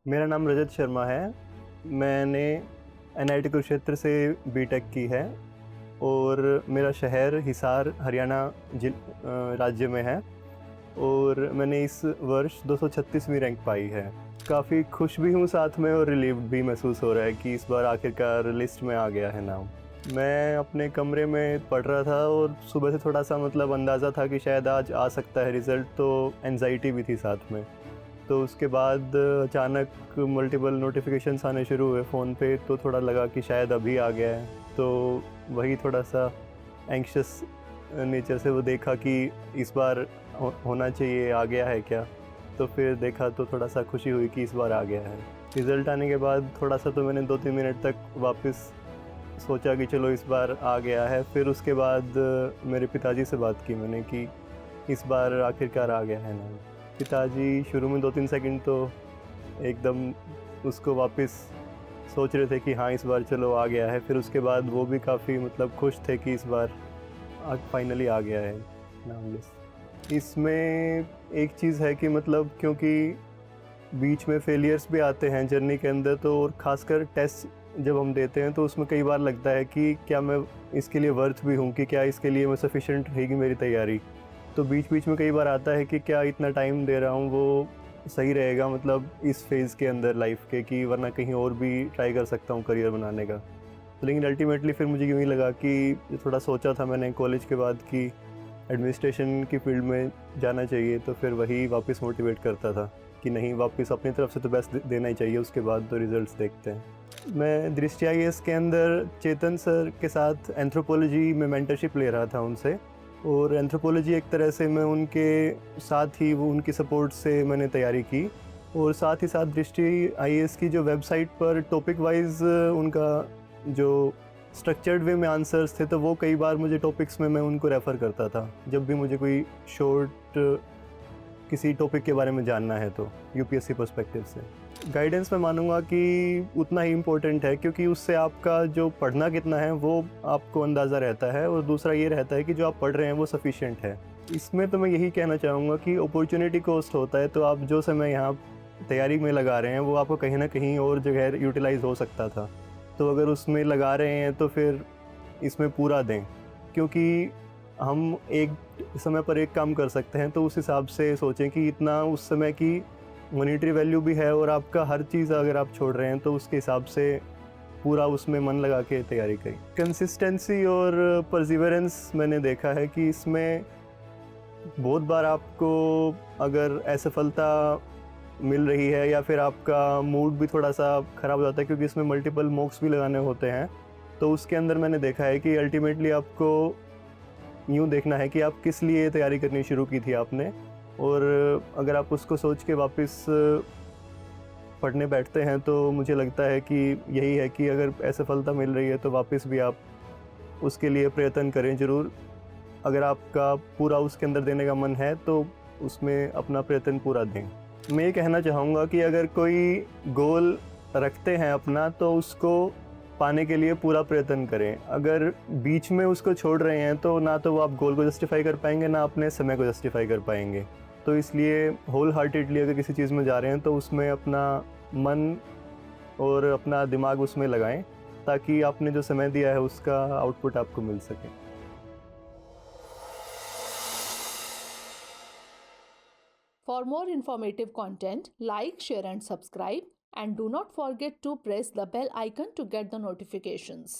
मेरा नाम रजत शर्मा है। मैंने एनआईटी कुरुक्षेत्र से बीटेक की है और मेरा शहर हिसार हरियाणा राज्य में है और मैंने इस वर्ष 236वीं रैंक पाई है। काफ़ी खुश भी हूँ साथ में और रिलीव्ड भी महसूस हो रहा है कि इस बार आखिरकार लिस्ट में आ गया है नाम। मैं अपने कमरे में पढ़ रहा था और सुबह से थोड़ा सा अंदाज़ा था कि शायद आज आ सकता है रिज़ल्ट, तो एंजाइटी भी थी साथ में। तो उसके बाद अचानक मल्टीपल नोटिफिकेशंस आने शुरू हुए फ़ोन पे, तो थोड़ा लगा कि शायद अभी आ गया है। तो वही थोड़ा सा एंक्शस नेचर से वो देखा कि इस बार होना चाहिए, आ गया है क्या। तो फिर देखा तो थोड़ा सा खुशी हुई कि इस बार आ गया है। रिज़ल्ट आने के बाद थोड़ा सा तो मैंने 2-3 मिनट तक वापस सोचा कि चलो इस बार आ गया है। फिर उसके बाद मेरे पिताजी से बात की मैंने कि इस बार आखिरकार आ गया है ना। पिताजी शुरू में 2-3 सेकंड तो एकदम उसको वापस सोच रहे थे कि हाँ इस बार चलो आ गया है। फिर उसके बाद वो भी काफ़ी खुश थे कि इस बार फाइनली आ गया है नाम लिस्ट। इसमें एक चीज़ है कि क्योंकि बीच में फेलियर्स भी आते हैं जर्नी के अंदर, तो और ख़ासकर टेस्ट जब हम देते हैं तो उसमें कई बार लगता है कि क्या मैं इसके लिए वर्थ भी हूँ, कि क्या इसके लिए मैं सफिशेंट रहेगी मेरी तैयारी। तो बीच बीच में कई बार आता है कि क्या इतना टाइम दे रहा हूँ वो सही रहेगा इस फेज़ के अंदर लाइफ के, कि वरना कहीं और भी ट्राई कर सकता हूँ करियर बनाने का। लेकिन अल्टीमेटली फिर मुझे यूँ ही लगा कि थोड़ा सोचा था मैंने कॉलेज के बाद कि एडमिनिस्ट्रेशन की फील्ड में जाना चाहिए, तो फिर वही वापस मोटिवेट करता था कि नहीं, वापस अपनी तरफ से तो बेस्ट देना ही चाहिए, उसके बाद तो रिजल्ट्स देखते हैं। मैं दृष्टि आईएएस के अंदर चेतन सर के साथ एंथ्रोपोलॉजी में मेंटरशिप ले रहा था उनसे, और एंथ्रोपोलॉजी एक तरह से मैं उनके साथ ही वो उनकी सपोर्ट से मैंने तैयारी की। और साथ ही साथ दृष्टि आईएएस की जो वेबसाइट पर टॉपिक वाइज उनका जो स्ट्रक्चर्ड वे में आंसर्स थे, तो वो कई बार मुझे टॉपिक्स में मैं उनको रेफ़र करता था जब भी मुझे कोई शॉर्ट किसी टॉपिक के बारे में जानना है तो यूपीएससी पर्सपेक्टिव से। गाइडेंस मैं मानूंगा कि उतना ही इम्पोर्टेंट है, क्योंकि उससे आपका जो पढ़ना कितना है वो आपको अंदाज़ा रहता है, और दूसरा ये रहता है कि जो आप पढ़ रहे हैं वो सफिशिएंट है। इसमें तो मैं यही कहना चाहूँगा कि अपॉर्चुनिटी कॉस्ट होता है, तो आप जो समय यहाँ तैयारी में लगा रहे हैं वो आपको कहीं ना कहीं और जगह यूटिलाइज़ हो सकता था। तो अगर उसमें लगा रहे हैं तो फिर इसमें पूरा दें, क्योंकि हम एक समय पर एक काम कर सकते हैं, तो उस हिसाब से सोचें कि इतना उस समय की मॉनेटरी वैल्यू भी है, और आपका हर चीज़ अगर आप छोड़ रहे हैं तो उसके हिसाब से पूरा उसमें मन लगा के तैयारी करें। कंसिस्टेंसी और परसिवरेंस मैंने देखा है कि इसमें बहुत बार आपको अगर असफलता मिल रही है या फिर आपका मूड भी थोड़ा सा ख़राब हो जाता है, क्योंकि इसमें मल्टीपल मॉक्स भी लगाने होते हैं, तो उसके अंदर मैंने देखा है कि अल्टीमेटली आपको यूँ देखना है कि आप किस लिए तैयारी करनी शुरू की थी आपने, और अगर आप उसको सोच के वापस पढ़ने बैठते हैं तो मुझे लगता है कि यही है कि अगर असफलता मिल रही है तो वापस भी आप उसके लिए प्रयत्न करें ज़रूर। अगर आपका पूरा उसके अंदर देने का मन है तो उसमें अपना प्रयत्न पूरा दें। मैं ये कहना चाहूँगा कि अगर कोई गोल रखते हैं अपना, तो उसको पाने के लिए पूरा प्रयत्न करें। अगर बीच में उसको छोड़ रहे हैं तो ना तो वो आप गोल को जस्टिफाई कर पाएंगे, ना अपने समय को जस्टिफाई कर पाएंगे। तो इसलिए होल हार्टेडली अगर किसी चीज़ में जा रहे हैं तो उसमें अपना मन और अपना दिमाग उसमें लगाएं, ताकि आपने जो समय दिया है उसका आउटपुट आपको मिल सके। For more informative content, like, share and subscribe, and do not forget to press the bell icon to get the notifications.